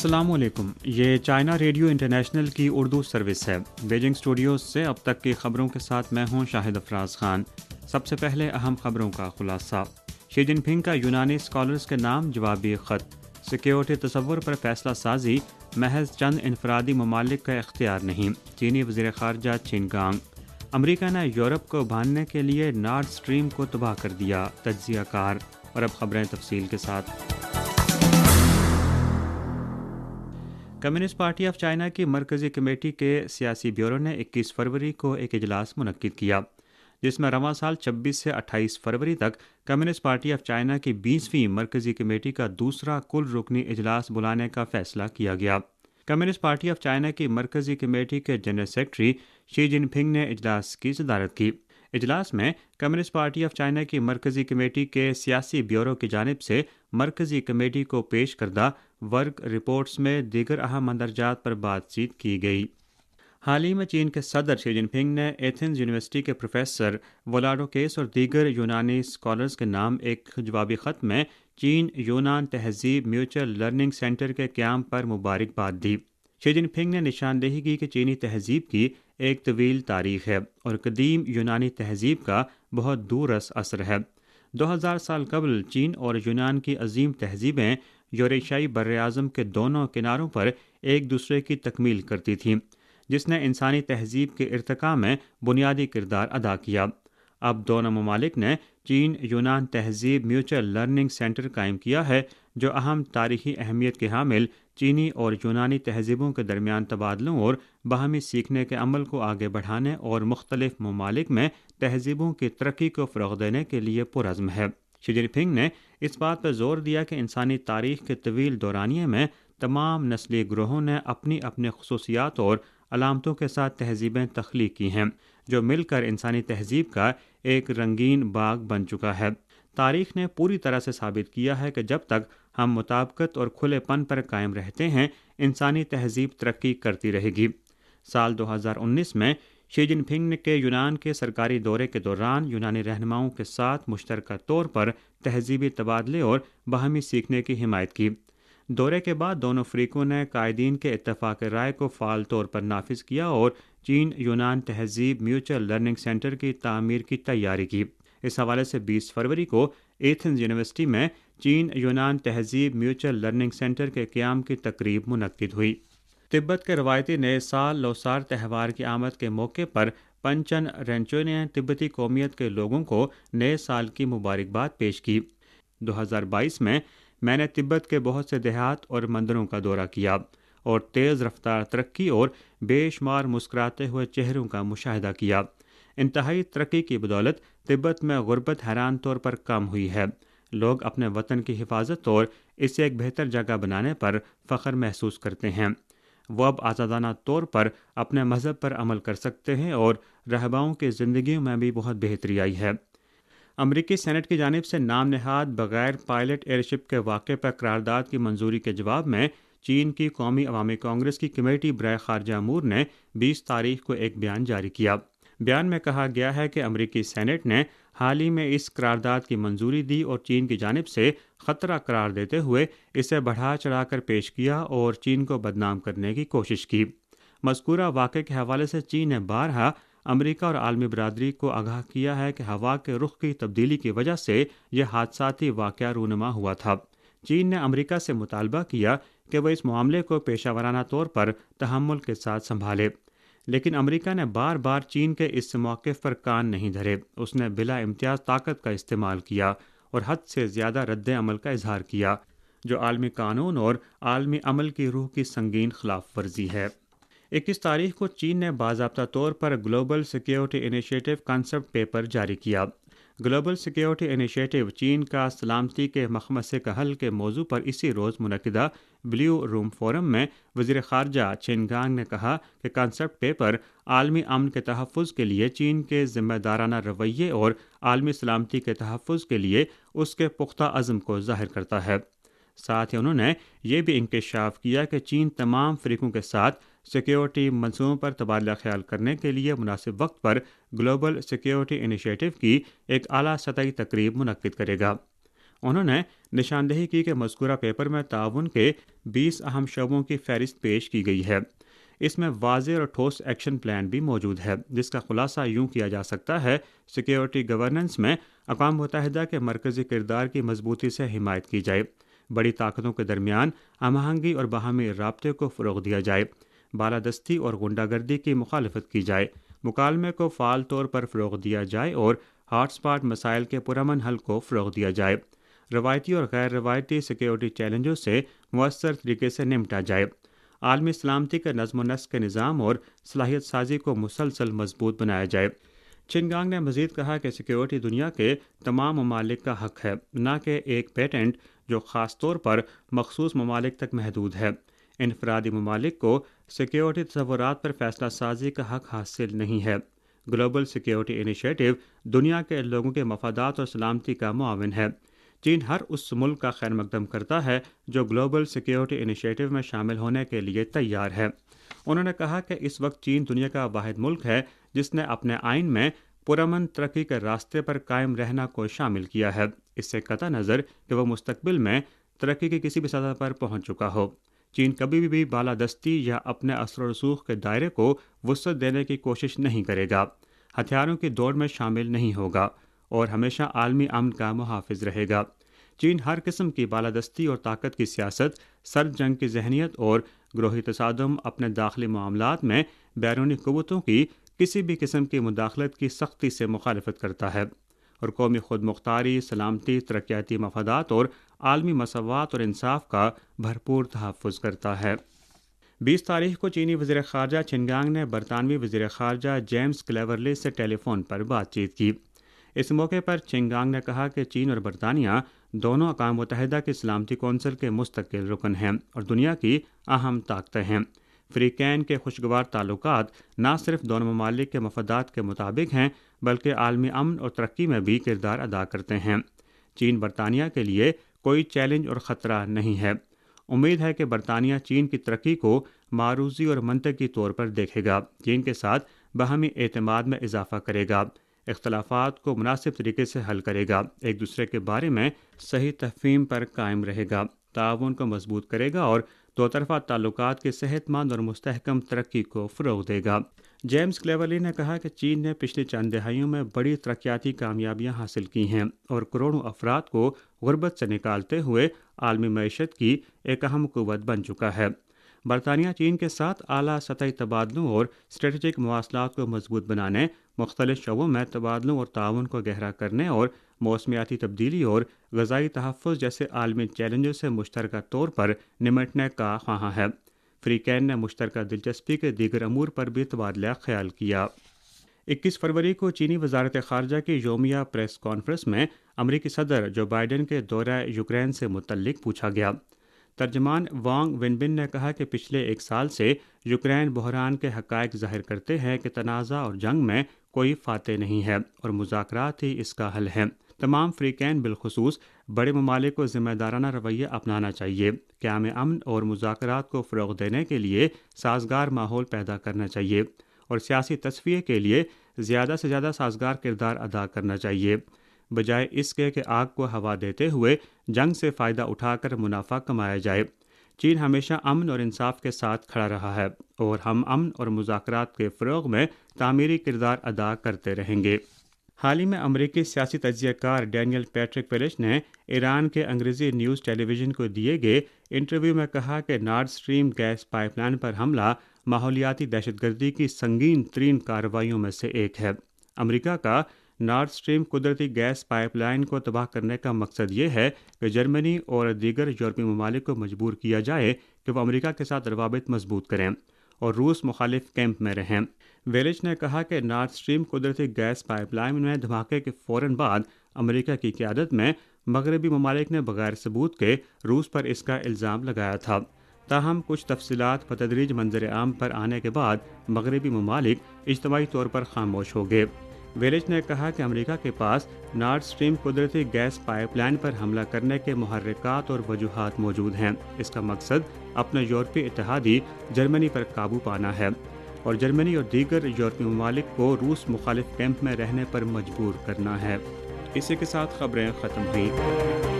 السلام علیکم، یہ چائنا ریڈیو انٹرنیشنل کی اردو سروس ہے۔ بیجنگ اسٹوڈیوز سے اب تک کی خبروں کے ساتھ میں ہوں شاہد افراز خان۔ سب سے پہلے اہم خبروں کا خلاصہ۔ شی جن پنگ کا یونانی اسکالرز کے نام جوابی خط۔ سیکیورٹی تصور پر فیصلہ سازی محض چند انفرادی ممالک کا اختیار نہیں، چینی وزیر خارجہ چین گانگ۔ امریکہ نے یورپ کو باندھنے کے لیے نارڈ اسٹریم کو تباہ کر دیا، تجزیہ کار۔ اور اب خبریں تفصیل کے ساتھ۔ کمیونسٹ پارٹی آف چائنا کی مرکزی کمیٹی کے سیاسی بیورو نے 21 فروری کو ایک اجلاس منعقد کیا، جس میں رواں سال 26 سے 28 فروری تک کمیونسٹ پارٹی آف چائنا کی 20ویں مرکزی کمیٹی کا دوسرا کل رکنی اجلاس بلانے کا فیصلہ کیا گیا۔ کمیونسٹ پارٹی آف چائنا کی مرکزی کمیٹی کے جنرل سیکرٹری شی جن پنگ نے اجلاس کی صدارت کی۔ اجلاس میں کمیونسٹ پارٹی آف چائنا کی مرکزی کمیٹی کے سیاسی بیورو کی جانب سے مرکزی کمیٹی کو پیش کردہ ورک رپورٹس میں دیگر اہم مندرجات پر بات چیت کی گئی۔ حال ہی میں چین کے صدر شی جن پنگ نے ایتھنز یونیورسٹی کے پروفیسر ولاڈوکیس اور دیگر یونانی اسکالرز کے نام ایک جوابی خط میں چین یونان تہذیب میوچل لرننگ سینٹر کے قیام پر مبارکباد دی۔ شی جن پنگ نے نشاندہی کی کہ چینی تہذیب کی ایک طویل تاریخ ہے اور قدیم یونانی تہذیب کا بہت دورس اثر ہے۔ 2000 سال قبل چین اور یونان کی عظیم تہذیبیں یوریشیائی براعظم کے دونوں کناروں پر ایک دوسرے کی تکمیل کرتی تھیں، جس نے انسانی تہذیب کے ارتقاء میں بنیادی کردار ادا کیا۔ اب دونوں ممالک نے چین یونان تہذیب میوچل لرننگ سینٹر قائم کیا ہے، جو اہم تاریخی اہمیت کے حامل چینی اور یونانی تہذیبوں کے درمیان تبادلوں اور باہمی سیکھنے کے عمل کو آگے بڑھانے اور مختلف ممالک میں تہذیبوں کی ترقی کو فروغ دینے کے لیے پرعزم ہے۔ شی جن پنگ نے اس بات پر زور دیا کہ انسانی تاریخ کے طویل دورانیے میں تمام نسلی گروہوں نے اپنی اپنی خصوصیات اور علامتوں کے ساتھ تہذیبیں تخلیق کی ہیں، جو مل کر انسانی تہذیب کا ایک رنگین باغ بن چکا ہے۔ تاریخ نے پوری طرح سے ثابت کیا ہے کہ جب تک ہم مطابقت اور کھلے پن پر قائم رہتے ہیں، انسانی تہذیب ترقی کرتی رہے گی۔ سال 2019 میں شی جن پنگ کے یونان کے سرکاری دورے کے دوران یونانی رہنماؤں کے ساتھ مشترکہ طور پر تہذیبی تبادلے اور باہمی سیکھنے کی حمایت کی۔ دورے کے بعد دونوں فریقوں نے قائدین کے اتفاق رائے کو فعال طور پر نافذ کیا اور چین یونان تہذیب میوچل لرننگ سینٹر کی تعمیر کی تیاری کی۔ اس حوالے سے 20 فروری کو ایتھنز یونیورسٹی میں چین یونان تہذیب میوچل لرننگ سینٹر کے قیام کی تقریب منعقد ہوئی۔ تبت کے روایتی نئے سال لوسار تہوار کی آمد کے موقع پر پنچن رینچو نے تبتی قومیت کے لوگوں کو نئے سال کی مبارکباد پیش کی۔ 2022 میں نے تبت کے بہت سے دیہات اور مندروں کا دورہ کیا اور تیز رفتار ترقی اور بے شمار مسکراتے ہوئے چہروں کا مشاہدہ کیا۔ انتہائی ترقی کی بدولت تبت میں غربت حیران طور پر کم ہوئی ہے۔ لوگ اپنے وطن کی حفاظت اور اسے ایک بہتر جگہ بنانے پر فخر محسوس کرتے ہیں۔ وہ اب آزادانہ طور پر اپنے مذہب پر عمل کر سکتے ہیں اور رہباؤں کی زندگیوں میں بھی بہت بہتری آئی ہے۔ امریکی سینٹ کی جانب سے نام نہاد بغیر پائلٹ ایئر شپ کے واقعے پر قرارداد کی منظوری کے جواب میں چین کی قومی عوامی کانگریس کی کمیٹی برائے خارجہ امور نے 20 تاریخ کو ایک بیان جاری کیا۔ بیان میں کہا گیا ہے کہ امریکی سینٹ نے حال ہی میں اس قرارداد کی منظوری دی اور چین کی جانب سے خطرہ قرار دیتے ہوئے اسے بڑھا چڑھا کر پیش کیا اور چین کو بدنام کرنے کی کوشش کی۔ مذکورہ واقعے کے حوالے سے چین نے بارہا امریکہ اور عالمی برادری کو آگاہ کیا ہے کہ ہوا کے رخ کی تبدیلی کی وجہ سے یہ حادثاتی واقعہ رونما ہوا تھا۔ چین نے امریکہ سے مطالبہ کیا کہ وہ اس معاملے کو پیشہ ورانہ طور پر تحمل کے ساتھ سنبھالے، لیکن امریکہ نے بار بار چین کے اس موقف پر کان نہیں دھرے۔ اس نے بلا امتیاز طاقت کا استعمال کیا اور حد سے زیادہ رد عمل کا اظہار کیا، جو عالمی قانون اور عالمی عمل کی روح کی سنگین خلاف ورزی ہے۔ 21 تاریخ کو چین نے باضابطہ طور پر global security initiative concept paper جاری کیا۔ گلوبل سیکیورٹی انیشیٹو چین کا سلامتی کے مخمصے کا حل کے موضوع پر اسی روز منعقدہ بلیو روم فورم میں وزیر خارجہ چین گانگ نے کہا کہ کانسیپٹ پیپر عالمی امن کے تحفظ کے لیے چین کے ذمہ دارانہ رویے اور عالمی سلامتی کے تحفظ کے لیے اس کے پختہ عزم کو ظاہر کرتا ہے۔ ساتھ ہی انہوں نے یہ بھی انکشاف کیا کہ چین تمام فریقوں کے ساتھ سیکیورٹی منصوبوں پر تبادلہ خیال کرنے کے لیے مناسب وقت پر گلوبل سیکیورٹی انیشیٹو کی ایک اعلیٰ سطحی تقریب منعقد کرے گا۔ انہوں نے نشاندہی کی کہ مذکورہ پیپر میں تعاون کے 20 اہم شعبوں کی فہرست پیش کی گئی ہے۔ اس میں واضح اور ٹھوس ایکشن پلان بھی موجود ہے، جس کا خلاصہ یوں کیا جا سکتا ہے: سیکیورٹی گورننس میں اقوام متحدہ کے مرکزی کردار کی مضبوطی سے حمایت کی جائے، بڑی طاقتوں کے درمیان ہم آہنگی اور باہمی رابطے کو فروغ دیا جائے، بالادستی اور غنڈہ گردی کی مخالفت کی جائے، مکالمے کو فعال طور پر فروغ دیا جائے اور ہاٹ اسپاٹ مسائل کے پرامن حل کو فروغ دیا جائے، روایتی اور غیر روایتی سیکیورٹی چیلنجوں سے مؤثر طریقے سے نمٹا جائے، عالمی سلامتی کے نظم و نسق کے نظام اور صلاحیت سازی کو مسلسل مضبوط بنایا جائے۔ چنگانگ نے مزید کہا کہ سیکیورٹی دنیا کے تمام ممالک کا حق ہے، نہ کہ ایک پیٹنٹ جو خاص طور پر مخصوص ممالک تک محدود ہے۔ انفرادی ممالک کو سیکیورٹی تصورات پر فیصلہ سازی کا حق حاصل نہیں ہے۔ گلوبل سیکیورٹی انیشیٹو دنیا کے لوگوں کے مفادات اور سلامتی کا معاون ہے۔ چین ہر اس ملک کا خیر مقدم کرتا ہے جو گلوبل سیکیورٹی انیشیٹو میں شامل ہونے کے لیے تیار ہے۔ انہوں نے کہا کہ اس وقت چین دنیا کا واحد ملک ہے جس نے اپنے آئین میں پرامن ترقی کے راستے پر قائم رہنا کو شامل کیا ہے، اس سے قطع نظر کہ وہ مستقبل میں ترقی کی کسی بھی سطح پر پہنچ چکا ہو۔ چین کبھی بھی بالادستی یا اپنے اثر و رسوخ کے دائرے کو وسعت دینے کی کوشش نہیں کرے گا، ہتھیاروں کی دوڑ میں شامل نہیں ہوگا اور ہمیشہ عالمی امن کا محافظ رہے گا۔ چین ہر قسم کی بالادستی اور طاقت کی سیاست، سرد جنگ کی ذہنیت اور گروہی تصادم، اپنے داخلی معاملات میں بیرونی قوتوں کی کسی بھی قسم کی مداخلت کی سختی سے مخالفت کرتا ہے اور قومی خود مختاری، سلامتی، ترقیاتی مفادات اور عالمی مساوات اور انصاف کا بھرپور تحفظ کرتا ہے۔ 20 تاریخ کو چینی وزیر خارجہ چنگانگ نے برطانوی وزیر خارجہ جیمز کلیورلی سے ٹیلی فون پر بات چیت کی۔ اس موقع پر چنگانگ نے کہا کہ چین اور برطانیہ دونوں اقوام متحدہ کی سلامتی کونسل کے مستقل رکن ہیں اور دنیا کی اہم طاقتیں ہیں۔ فری کین کے خوشگوار تعلقات نہ صرف دونوں ممالک کے مفادات کے مطابق ہیں بلکہ عالمی امن اور ترقی میں بھی کردار ادا کرتے ہیں۔ چین برطانیہ کے لیے کوئی چیلنج اور خطرہ نہیں ہے۔ امید ہے کہ برطانیہ چین کی ترقی کو معروضی اور منطقی طور پر دیکھے گا، چین کے ساتھ باہمی اعتماد میں اضافہ کرے گا، اختلافات کو مناسب طریقے سے حل کرے گا، ایک دوسرے کے بارے میں صحیح تفہیم پر قائم رہے گا، تعاون کو مضبوط کرے گا اور دو طرفہ تعلقات کی صحت مند اور مستحکم ترقی کو فروغ دے گا۔ جیمز کلیورلی نے کہا کہ چین نے پچھلی چند دہائیوں میں بڑی ترقیاتی کامیابیاں حاصل کی ہیں اور کروڑوں افراد کو غربت سے نکالتے ہوئے عالمی معیشت کی ایک اہم قوت بن چکا ہے۔ برطانیہ چین کے ساتھ اعلیٰ سطحی تبادلوں اور اسٹریٹجک مواصلات کو مضبوط بنانے، مختلف شعبوں میں تبادلوں اور تعاون کو گہرا کرنے اور موسمیاتی تبدیلی اور غذائی تحفظ جیسے عالمی چیلنجوں سے مشترکہ طور پر نمٹنے کا خواہاں ہے۔ فری کین نے مشترکہ دلچسپی کے دیگر امور پر بھی تبادلہ خیال کیا۔ 21 فروری کو چینی وزارت خارجہ کی یومیہ پریس کانفرنس میں امریکی صدر جو بائیڈن کے دورہ یوکرین سے متعلق پوچھا گیا۔ ترجمان وانگ ونبن نے کہا کہ پچھلے ایک سال سے یوکرین بحران کے حقائق ظاہر کرتے ہیں کہ تنازع اور جنگ میں کوئی فاتح نہیں ہے اور مذاکرات ہی اس کا حل ہے۔ تمام فریقین بالخصوص بڑے ممالک کو ذمہ دارانہ رویہ اپنانا چاہیے، قیام امن اور مذاکرات کو فروغ دینے کے لیے سازگار ماحول پیدا کرنا چاہیے اور سیاسی تصفیے کے لیے زیادہ سے زیادہ سازگار کردار ادا کرنا چاہیے، بجائے اس کے کہ آگ کو ہوا دیتے ہوئے جنگ سے فائدہ اٹھا کر منافع کمایا جائے۔ چین ہمیشہ امن اور انصاف کے ساتھ کھڑا رہا ہے اور ہم امن اور مذاکرات کے فروغ میں تعمیری کردار ادا کرتے رہیں گے۔ حال ہی میں امریکی سیاسی تجزیہ کار ڈینیل پیٹرک پیلش نے ایران کے انگریزی نیوز ٹیلی ویژن کو دیے گئے انٹرویو میں کہا کہ نارڈ اسٹریم گیس پائپ لائن پر حملہ ماحولیاتی دہشت گردی کی سنگین ترین کارروائیوں میں سے ایک ہے۔ امریکہ کا نارڈ اسٹریم قدرتی گیس پائپ لائن کو تباہ کرنے کا مقصد یہ ہے کہ جرمنی اور دیگر یورپی ممالک کو مجبور کیا جائے کہ وہ امریکہ کے ساتھ روابط مضبوط کریں اور روس مخالف کیمپ میں رہیں۔ ویلچ نے کہا کہ نارڈ اسٹریم قدرتی گیس پائپ لائن میں دھماکے کے فوراً بعد امریکہ کی قیادت میں مغربی ممالک نے بغیر ثبوت کے روس پر اس کا الزام لگایا تھا، تاہم کچھ تفصیلات بتدریج منظر عام پر آنے کے بعد مغربی ممالک اجتماعی طور پر خاموش ہو گئے۔ ویلچ نے کہا کہ امریکہ کے پاس نارڈ اسٹریم قدرتی گیس پائپ لائن پر حملہ کرنے کے محرکات اور وجوہات موجود ہیں۔ اس کا مقصد اپنے یورپی اتحادی جرمنی پر قابو پانا ہے اور جرمنی اور دیگر یورپی ممالک کو روس مخالف کیمپ میں رہنے پر مجبور کرنا ہے۔ اسی کے ساتھ خبریں ختم ہوئیں۔